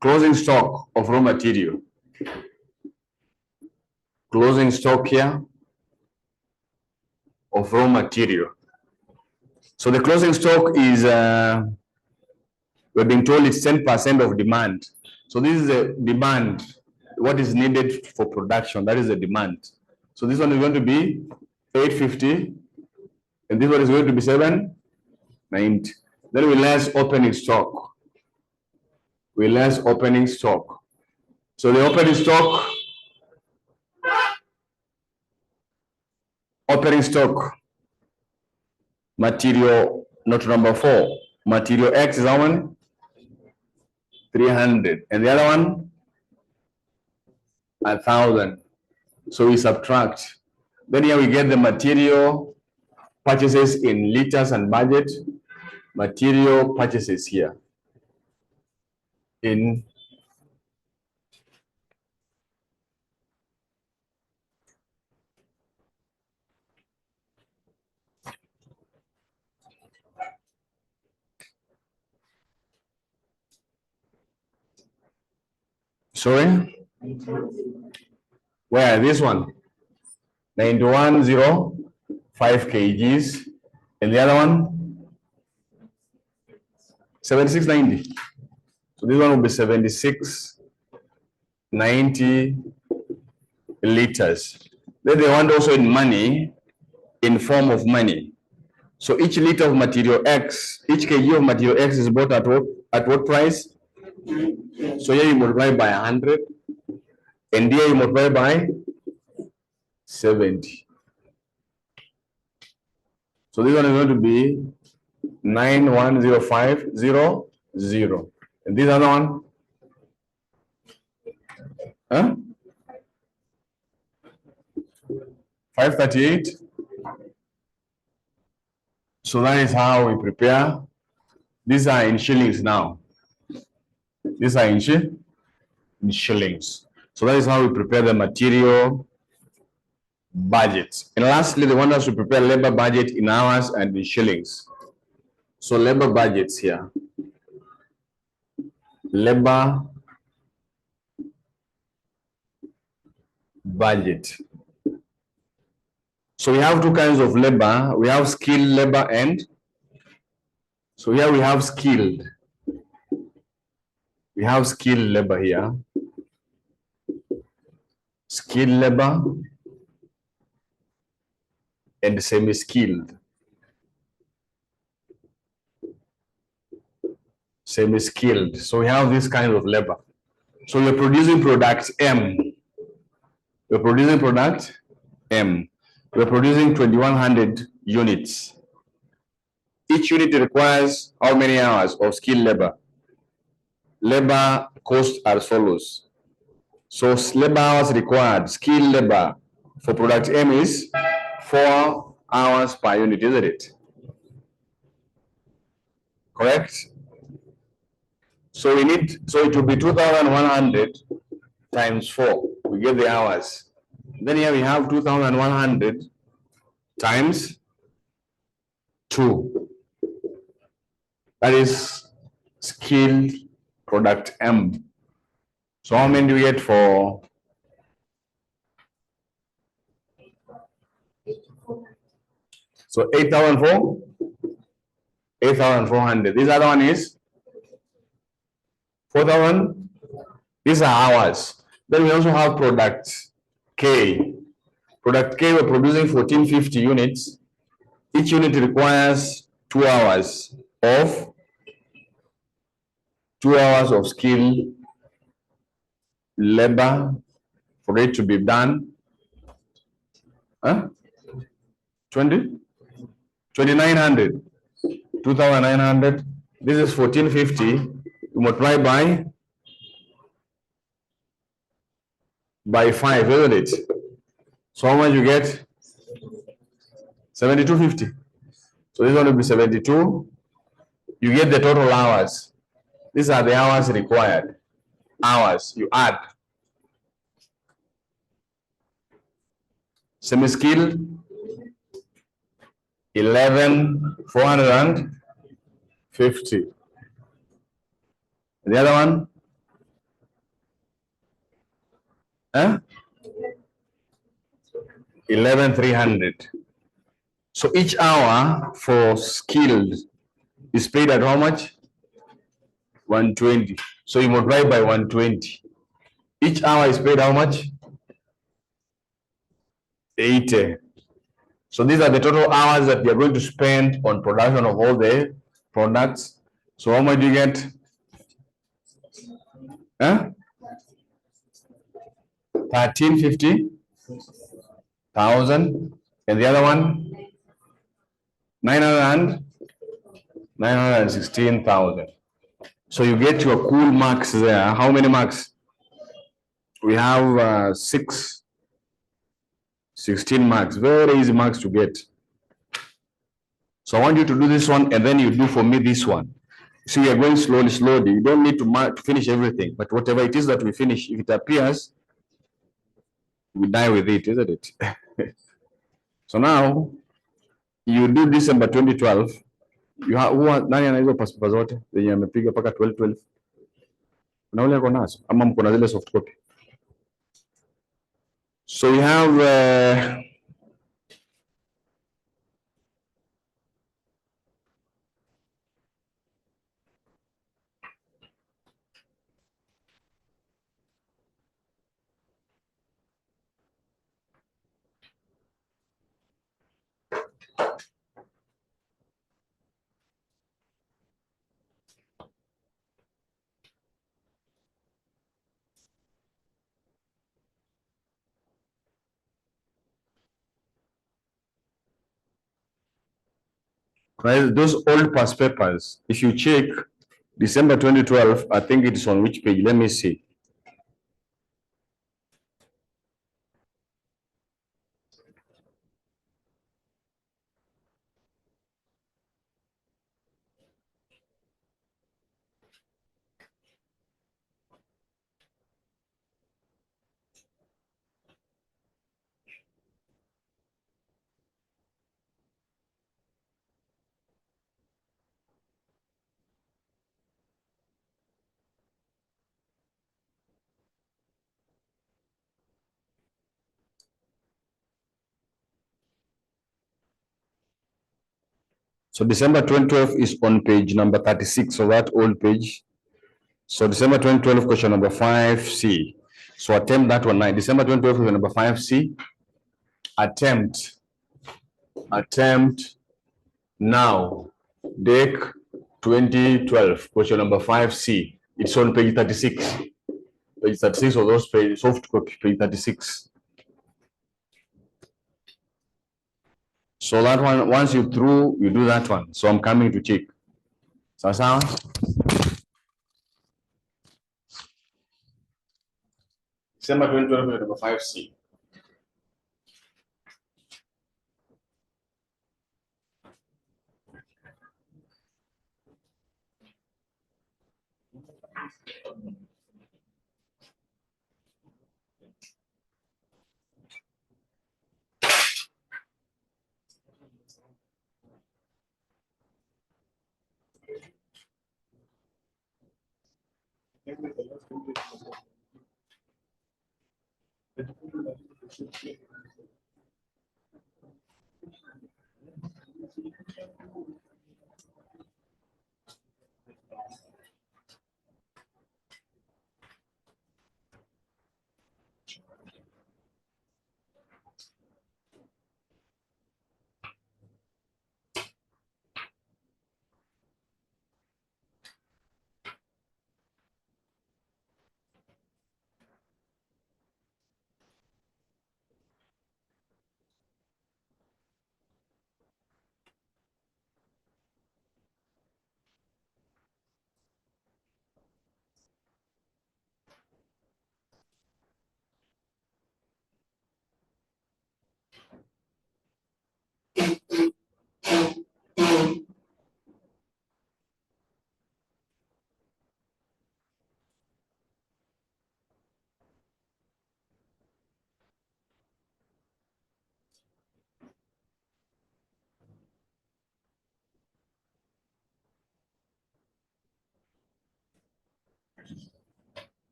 Closing stock of raw material. Closing stock here of raw material. So the closing stock is, we're being told it's 10% of demand. So this is the demand, what is needed for production, that is the demand. So this one is going to be 850, and this one is going to be 790. Then we less opening stock. So the opening stock, material, not number 4. Material X is how many? 300. And the other one? 1,000. So we subtract. Then here we get the material purchases in liters and budget. Material purchases here in sorry, where this one 9105 kgs, and the other one 7690. So this one will be 7690 liters. Then they want also in money, in form of money. So each liter of material X, each kg of material X is bought at what price? So here you multiply by 100, and here you multiply by 70. So this one is going to be 910500. And this other one, 538. So that is how we prepare. These are in shillings now. These are in shillings. So that is how we prepare the material budget. And lastly, they want us to prepare labor budget in hours and in shillings. So labor budgets here. Labor budget. So we have two kinds of labor. We have skilled labor and so here we have skilled. We have skilled labor here. Skilled labor and semi-skilled. Semi-skilled. So we have this kind of labor. So you're producing product M. You're producing product M. We're producing 2,100 units. Each unit requires how many hours of skilled labor? Labor costs are as follows. So labor hours required, skilled labor for product M is 4 hours per unit, isn't it? Correct? So we need, so it will be 2,100 times 4. We get the hours. Then here we have 2,100 times 2. That is skilled product M. So how many do we get for? So 8,400. This other one is 4,000. These are hours. Then we also have product K. Product K, we're producing 1,450 units. Each unit requires 2 hours of skilled labor for it to be done. 2,900. 2,900. This is 1,450. Multiply by 5, isn't it? So how much you get? 7,250. So this one will be 72. You get the total hours. These are the hours required. Hours you add. Semi-skilled 11,450. The other one? 11,300. So each hour for skilled is paid at how much? 120. So you multiply by 120. Each hour is paid how much? 80. So these are the total hours that we are going to spend on production of all the products. So how much do you get? 1,350,000. And the other one? 916,000. So you get your cool marks there. How many marks? We have 16 marks. Very easy marks to get. So I want you to do this one, and then you do for me this one. See, we are going slowly. You don't need to finish everything, but whatever it is that we finish, if it appears, we die with it, isn't it? So now you do December 2012. You have nani ana hizo passport zote zenye amepiga mpaka 12 na ule nazo ama mko na zile soft copy? So we have those old past papers. If you check December 2012, I think it is on which page? Let me see. So December 2012 is on page number 36 of that old page. So December 2012, question number 5C. So attempt that one now. December 2012, question number 5C. Attempt now. DEC 2012, question number 5C. It's on page 36. Page 36 of those pages, soft copy, page 36. So that one, once you through, you do that one. So I'm coming to check. Sasa. December 2012, number 5C.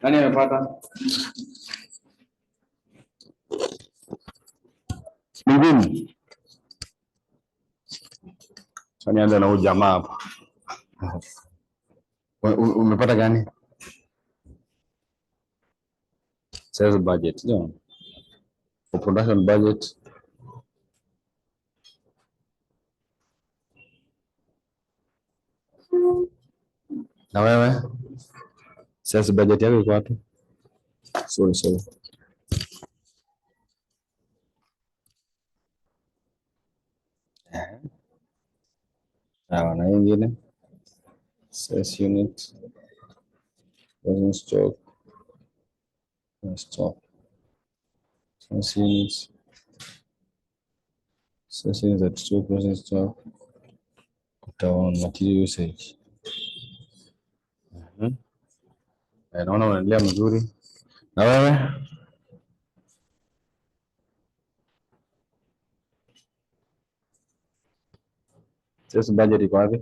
Nani amepata? Mwingine? Sasa nianze na huyu jamaa hapa. Umepata gani? Sales budget, ndio. For production budget. Na wewe? Sales budget yako iko wapi? Sorry. Sawa, na nyingine? Sales unit. Closing stock. Sales units. Sales units at stock, closing stock. Utaona material usage. Naona unaendelea mzuri. Na wewe? Sales budget iko wapi?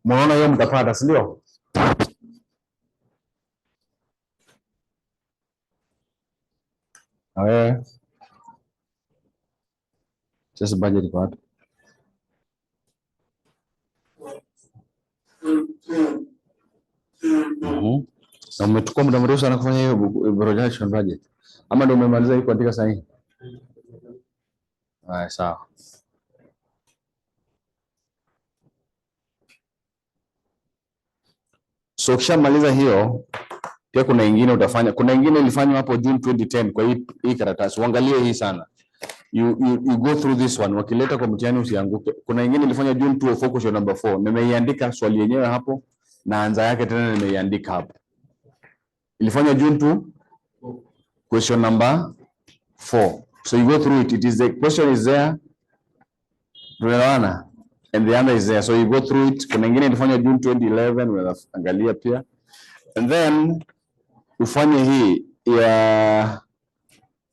Mwaona hiyo mtapata, si ndio? Na wewe? Sales budget iko wapi? Na umechukua muda mrefu sana kufanya hiyo production budget. Ama ndio umemaliza hii kuandika sahihi? Sawa. So ukishamaliza hiyo, pia kuna ingine utafanya. Kuna ingine ilifanywa hapo June 2010 kwa hii karatasi. Uangalie hii sana. You go through this one. Wakileta kwa mtihani usianguke. Kuna ingine ilifanywa June 2004 question number 4. Nimeiandika swali yenyewe hapo na anza yake tena nimeiandika hapo. Ilifanywa June 2 question number 4. So you go through it. The question is there. Tunaelewana? And the answer is there. So you go through it. Kuna ingine ilifanywa June 2011, unaangalia pia. And then ufanye hii ya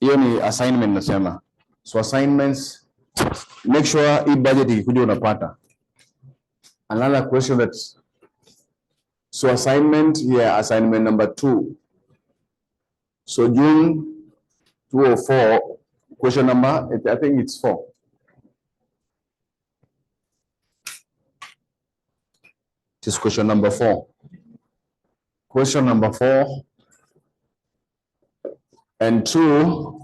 hiyo ni assignment nasema. So assignments, make sure hii budget ikikuja unapata. Another question that so assignment here, assignment number 2. So June 2004, question number, I think it's 4. This is question number 4. Question number 4 and 2.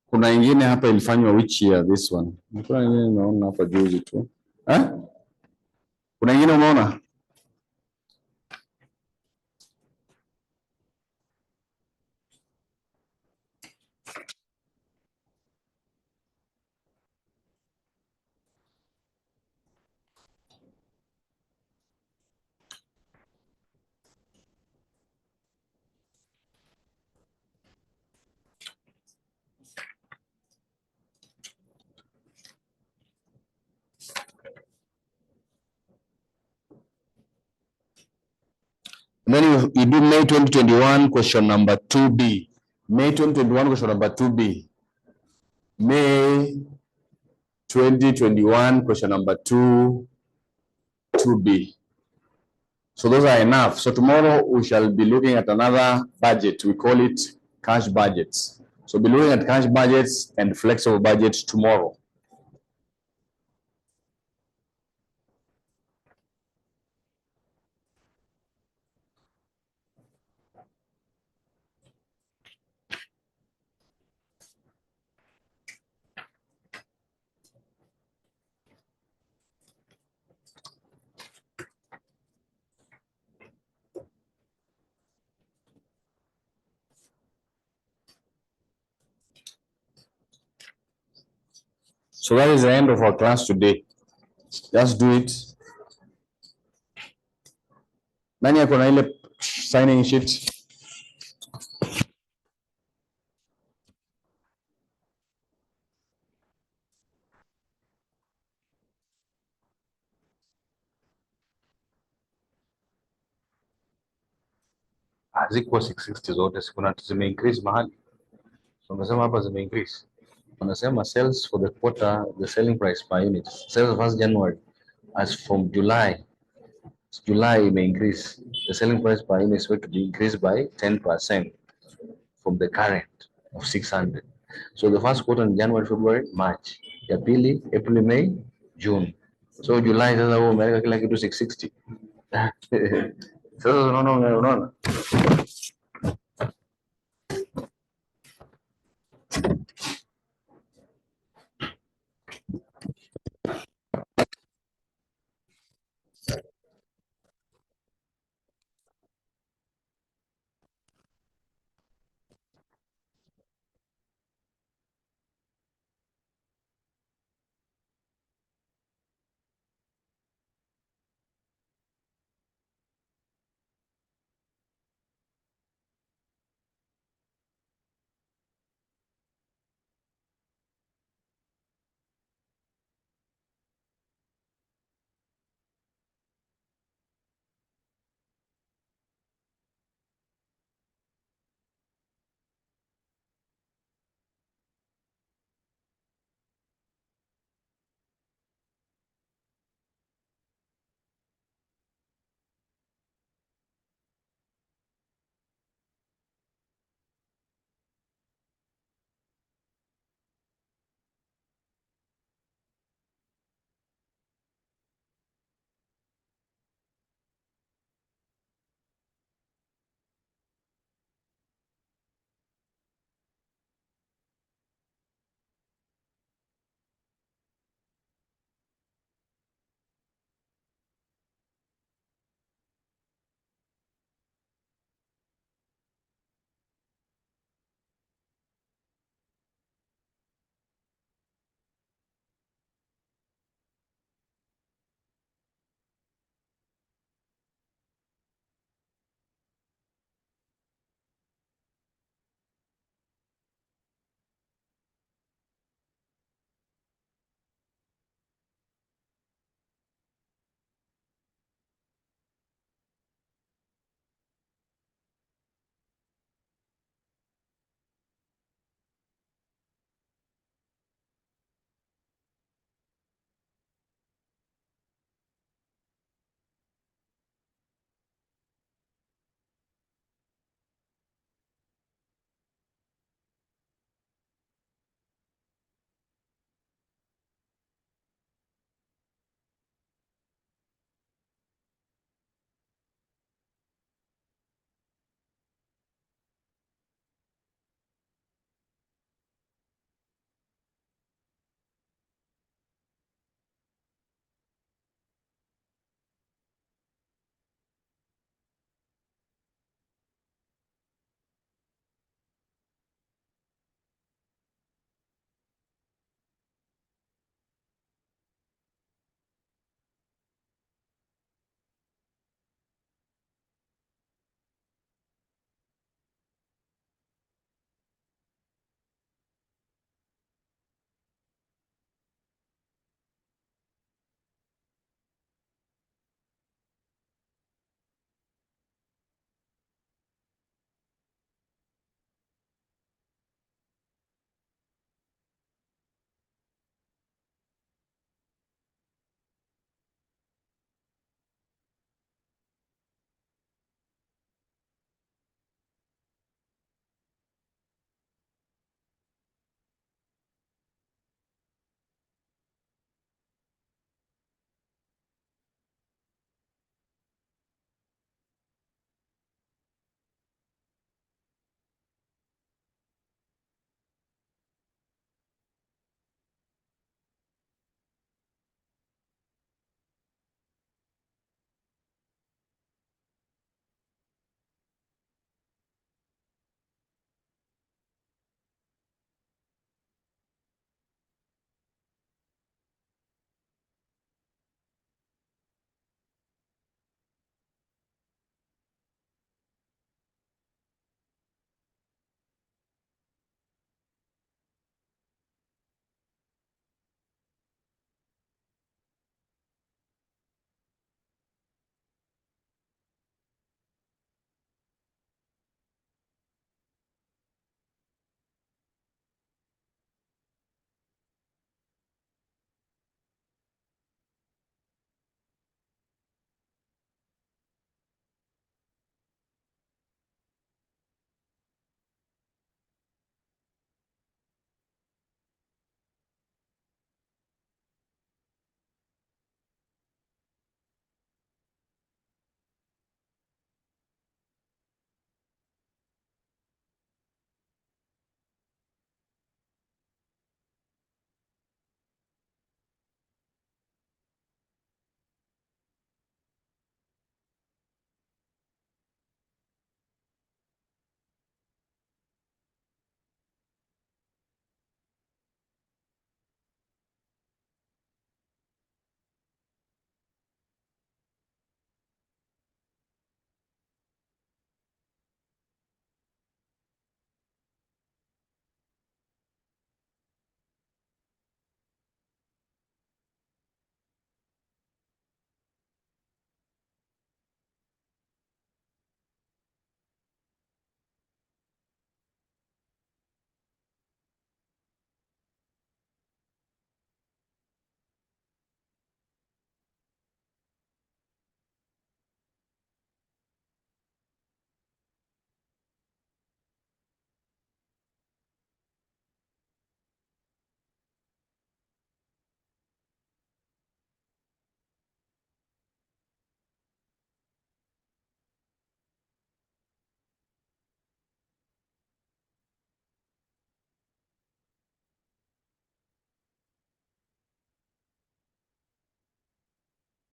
Kuna ingine hapa ilifanywa which year? This one. Kuna ingine naona hapa juzi tu. Kuna ingine umeona? And then you do May 2021 question number 2B. May 2021 question number 2B. May 2021 question number 2B. So those are enough. So tomorrow we shall be looking at another budget. We call it cash budgets. So we'll be looking at cash budgets and flexible budgets tomorrow. So that is the end of our class today. Just do it. Nani ako na ile signing sheet? Hazikuwa 660 zote, kuna zime increase mahali. So unasema hapa zime increase. Unasema sales for the quarter, the selling price per unit. Sales of 1st January as from July may increase. The selling price per unit is going to be increased by 10% from the current of 600. So the first quarter in January, February, March. Ya pili, April, May, June. So July sasa huo umeweka kila kitu 660. Sasa unaona.